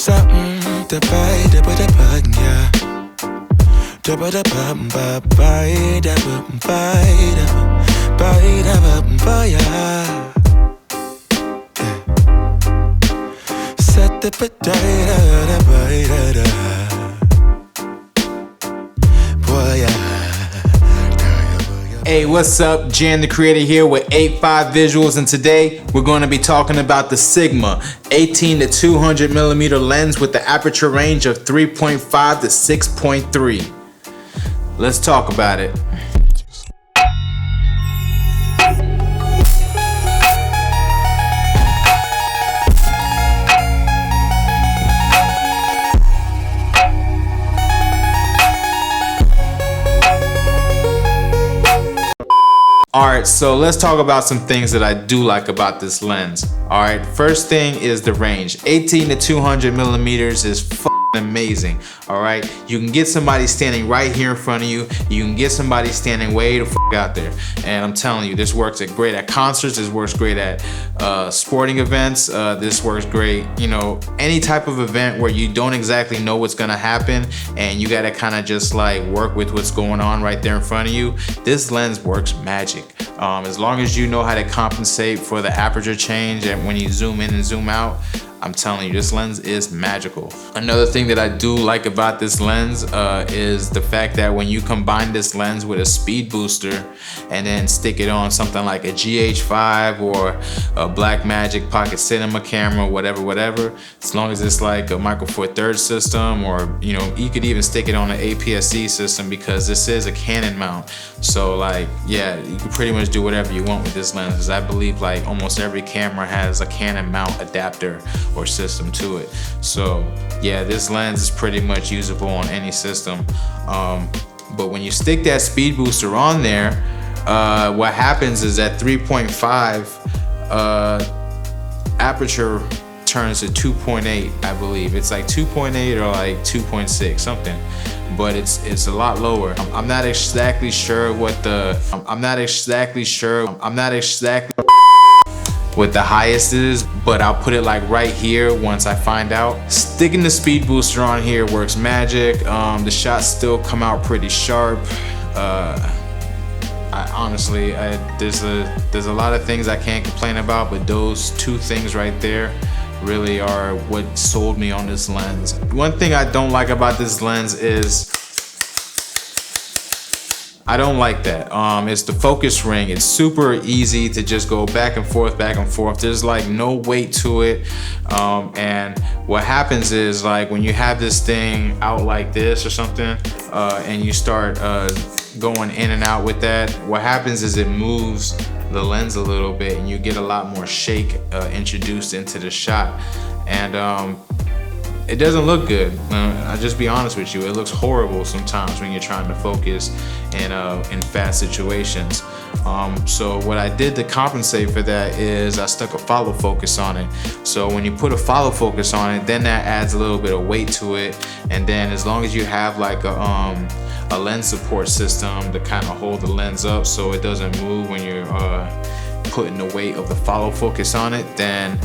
something to buy the button, yeah. The button, buy the yeah. Set the potato, boy, yeah. Hey, what's up? Jan the Creator here with 8.5 Visuals, and today we're going to be talking about the Sigma 18 to 200 millimeter lens with the aperture range of 3.5 to 6.3. Let's talk about it. Alright, so let's talk about some things that I do like about this lens. Alright, first thing is the range. 18 to 200 millimeters is amazing. Alright, you can get somebody standing right here in front of you. You can get somebody standing way the out there. And I'm telling you, this works great at concerts. This works great at sporting events. This works great, you know, any type of event where you don't exactly know what's gonna happen and you gotta kind of just like work with what's going on right there in front of you. This lens works magic. As long as you know how to compensate for the aperture change and when you zoom in and zoom out, I'm telling you, this lens is magical. Another thing that I do like about this lens is the fact that when you combine this lens with a speed booster and then stick it on something like a GH5 or a Blackmagic Pocket Cinema camera, whatever, as long as it's like a Micro Four Thirds system, or you know, you could even stick it on an APS-C system because this is a Canon mount. So like, yeah, you can pretty much do whatever you want with this lens, because I believe like almost every camera has a Canon mount adapter or system to it. So yeah, this lens is pretty much usable on any system. But when you stick that speed booster on there, what happens is that 3.5 aperture turns to 2.8, I believe. It's like 2.8 or like 2.6 something, but it's a lot lower. I'm not exactly sure what the what the highest is, but I'll put it like right here once I find out. Sticking the speed booster on here works magic. The shots still come out pretty sharp. Honestly, there's a lot of things I can't complain about, but those two things right there really are what sold me on this lens. One thing I don't like about this lens is I don't like that. It's the focus ring. It's super easy to just go back and forth. There's like no weight to it. And what happens is like when you have this thing out like this or something, and you start going in and out with that, what happens is it moves the lens a little bit and you get a lot more shake introduced into the shot. And it doesn't look good. I'll just be honest with you. It looks horrible sometimes when you're trying to focus in fast situations. So what I did to compensate for that is I stuck a follow focus on it. So when you put a follow focus on it, then that adds a little bit of weight to it. And then as long as you have like a lens support system to kind of hold the lens up so it doesn't move when you're putting the weight of the follow focus on it, then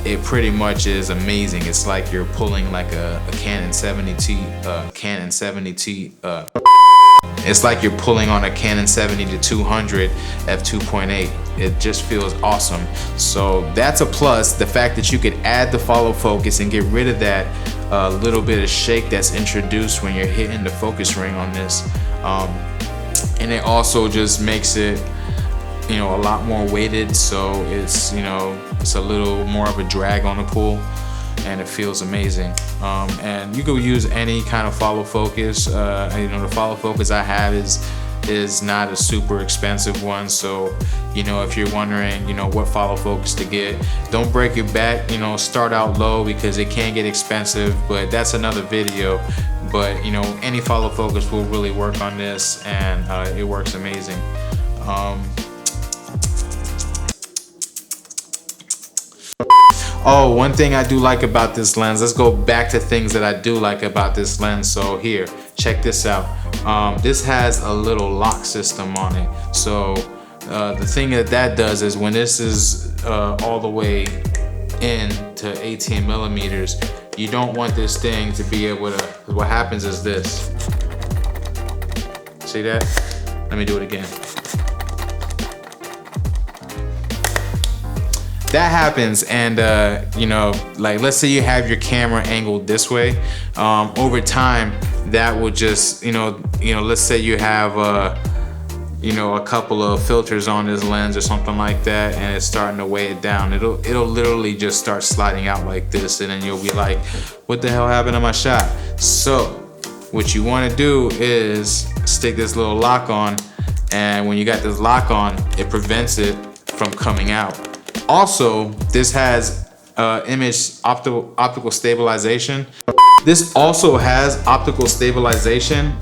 it pretty much is amazing. It's like you're pulling like a Canon 70T, it's like you're pulling on a Canon 70 to 200 f2.8. It just feels awesome. So that's a plus. The fact that you could add the follow focus and get rid of that little bit of shake that's introduced when you're hitting the focus ring on this. And it also just makes it, you know, a lot more weighted, so it's, you know, it's a little more of a drag on the pull, and it feels amazing. And you could use any kind of follow focus. You know, the follow focus I have is not a super expensive one, so you know, if you're wondering, you know, what follow focus to get, don't break your back. You know, start out low because it can get expensive, but that's another video. But you know, any follow focus will really work on this, and it works amazing. Oh, one thing I do like about this lens, let's go back to things that I do like about this lens. So here, check this out. This has a little lock system on it. So the thing that does is when this is all the way in to 18 millimeters, you don't want this thing to be able to, what happens is this. See that? Let me do it again. That happens, and you know, like let's say you have your camera angled this way. Over time, that will just, you know, let's say you have you know, a couple of filters on this lens or something like that, and it's starting to weigh it down. It'll literally just start sliding out like this, and then you'll be like, what the hell happened to my shot? So what you want to do is stick this little lock on, and when you got this lock on, it prevents it from coming out. Also, this has optical stabilization. This also has optical stabilization.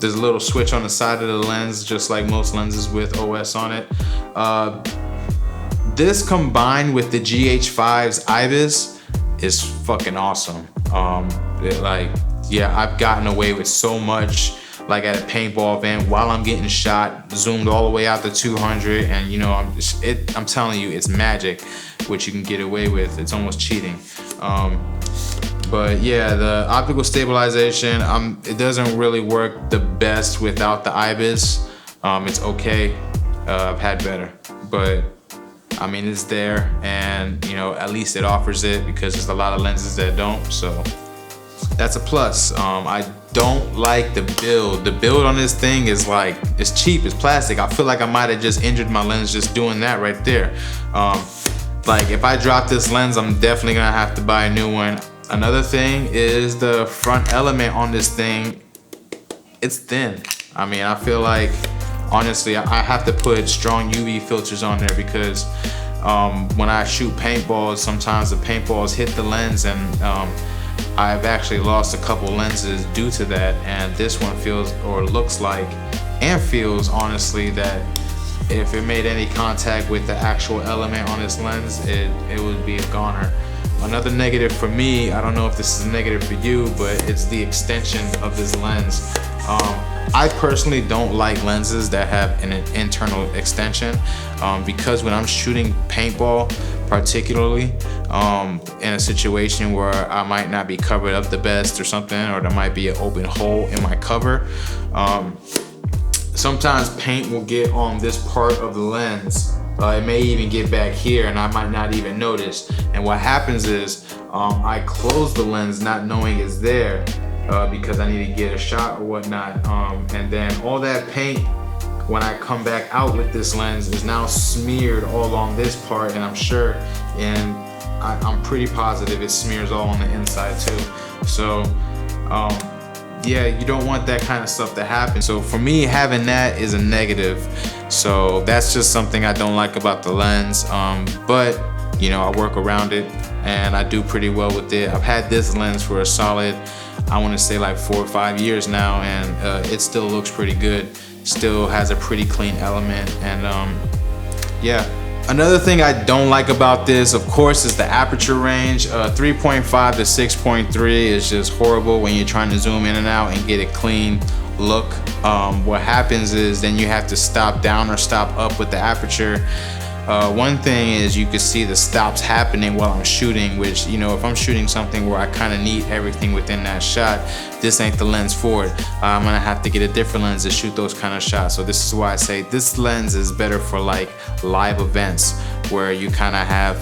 There's a little switch on the side of the lens, just like most lenses with OS on it. This combined with the GH5's IBIS is fucking awesome. Yeah, I've gotten away with so much, like at a paintball event while I'm getting shot, zoomed all the way out to 200, and you know, I'm telling you, it's magic what you can get away with. It's almost cheating. But yeah, the optical stabilization, it doesn't really work the best without the IBIS. It's okay. I've had better, but I mean, it's there, and you know, at least it offers it, because there's a lot of lenses that don't. So that's a plus. I don't like the build. The build on this thing is like, it's cheap, it's plastic. I feel like I might have just injured my lens just doing that right there. Like if I drop this lens, I'm definitely gonna have to buy a new one. Another thing is the front element on this thing, it's thin. I mean, I feel like, honestly, I have to put strong UV filters on there, because when I shoot paintballs, sometimes the paintballs hit the lens, and I've actually lost a couple lenses due to that. And this one feels, or looks like, and feels honestly, that if it made any contact with the actual element on this lens, it would be a goner. Another negative for me, I don't know if this is a negative for you, but it's the extension of this lens. I personally don't like lenses that have an internal extension, because when I'm shooting paintball, particularly in a situation where I might not be covered up the best or something, or there might be an open hole in my cover, sometimes paint will get on this part of the lens. It may even get back here, and I might not even notice. And what happens is I close the lens not knowing it's there, because I need to get a shot or whatnot. And then all that paint, when I come back out with this lens, is now smeared all on this part, and I'm sure, and I'm pretty positive it smears all on the inside too. So yeah, you don't want that kind of stuff to happen. So for me, having that is a negative. So that's just something I don't like about the lens. But you know, I work around it, and I do pretty well with it. I've had this lens for a solid, I want to say like 4 or 5 years now, and it still looks pretty good. Still has a pretty clean element, and yeah. Another thing I don't like about this, of course, is the aperture range. 3.5 to 6.3 is just horrible when you're trying to zoom in and out and get a clean look. What happens is then you have to stop down or stop up with the aperture. One thing is you can see the stops happening while I'm shooting, which, you know, if I'm shooting something where I kind of need everything within that shot, this ain't the lens for it. I'm gonna have to get a different lens to shoot those kind of shots. So this is why I say this lens is better for like live events, where you kind of have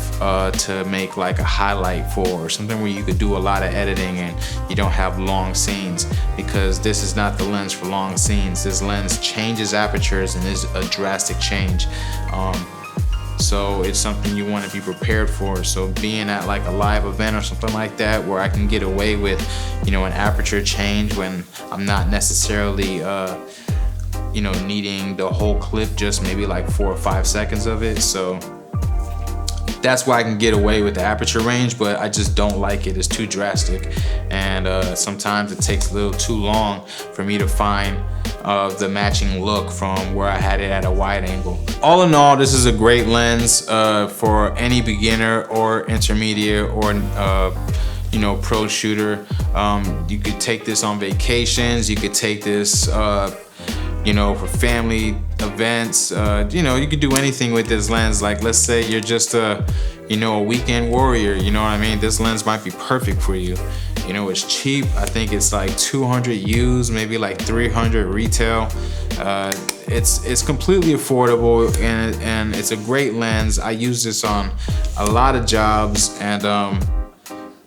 to make like a highlight for, or something where you could do a lot of editing and you don't have long scenes, because this is not the lens for long scenes. This lens changes apertures, and is a drastic change. So it's something you want to be prepared for. So being at like a live event or something like that, where I can get away with, you know, an aperture change when I'm not necessarily, you know, needing the whole clip, just maybe like 4 or 5 seconds of it. So that's why I can get away with the aperture range, but I just don't like it. It's too drastic, and sometimes it takes a little too long for me to find the matching look from where I had it at a wide angle. All in all, this is a great lens for any beginner or intermediate or you know, pro shooter. You could take this on vacations. You could take this you know, for family events. You know, you can do anything with this lens. Like, let's say you're just a, you know, a weekend warrior, you know what I mean? This lens might be perfect for you. You know, it's cheap. I think it's like 200 used, maybe like 300 retail. It's completely affordable, and it's a great lens. I use this on a lot of jobs, and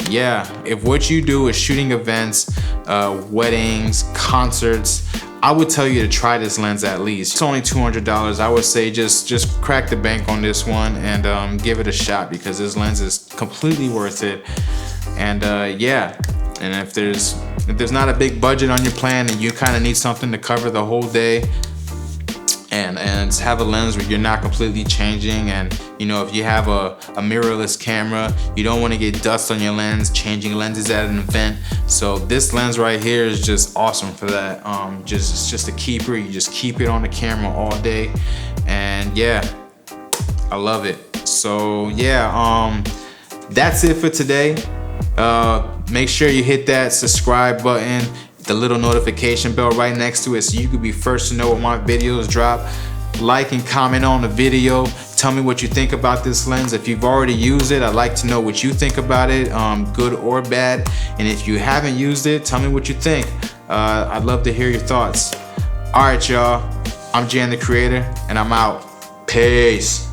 yeah, if what you do is shooting events, weddings, concerts, I would tell you to try this lens at least. It's only $200. I would say just crack the bank on this one and give it a shot, because this lens is completely worth it. And yeah, and if there's not a big budget on your plan and you kind of need something to cover the whole day, and have a lens where you're not completely changing, and you know, if you have a mirrorless camera, you don't want to get dust on your lens changing lenses at an event. So this lens right here is just awesome for that. It's just a keeper. You just keep it on the camera all day, and yeah, I love it. So yeah, that's it for today. Make sure you hit that subscribe button, the little notification bell right next to it, so you can be first to know when my videos drop. Like and comment on the video. Tell me what you think about this lens. If you've already used it, I'd like to know what you think about it, good or bad. And if you haven't used it, tell me what you think. I'd love to hear your thoughts. All right, y'all. I'm Jan the Creator, and I'm out. Peace.